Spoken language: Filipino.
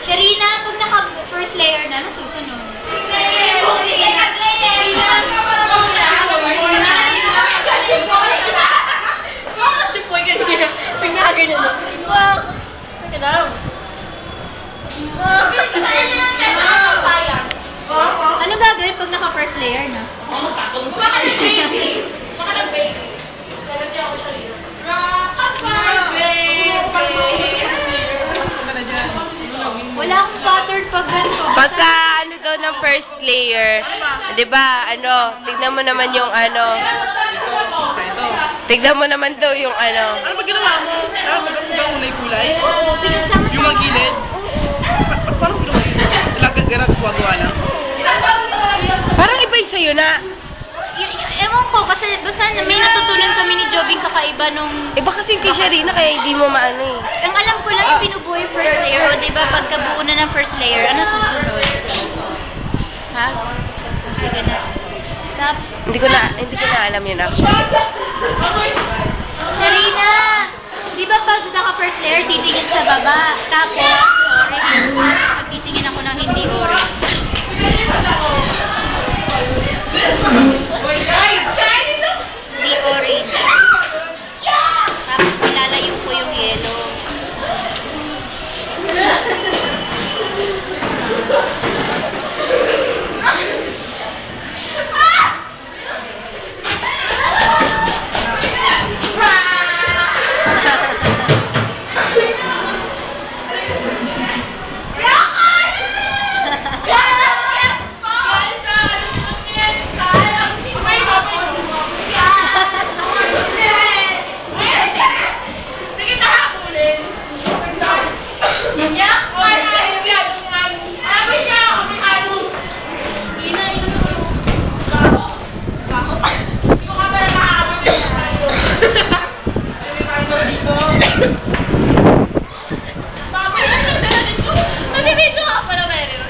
Serena, pag naka-first layer na, ano susunod? Chipoy ka niya. Tingnan ka ganyan. Wow! Teka lang. Ano gagawin pag naka-first layer na? Wala akong pattern pag ganito. Pagka ano daw ng first layer, 'di ba? Ano, tignan mo naman yung ano. Tignan mo naman daw yung ano. Ano ba ginawa mo? Parang magapugang kulay-kulay? Oo, pinagsama-sama. Yung mga gilid? Paano ginawa yun? Ilagag-garag, gawa lang? Parang iba yung sa'yo na. Ewan ko, kasi basta may natutunan kami ni Jobing kakaiba nung... Iba kasi kay Sharina kaya hindi mo maano eh. Ang alam ko lang yung binubuo yung first layer. O diba, pagkabuo na ng first layer, ano susunod? Ha? O sige na. Hindi ko na alam yun actually. Sharina! Di ba pag naka-first layer, titingin sa baba. Tapos,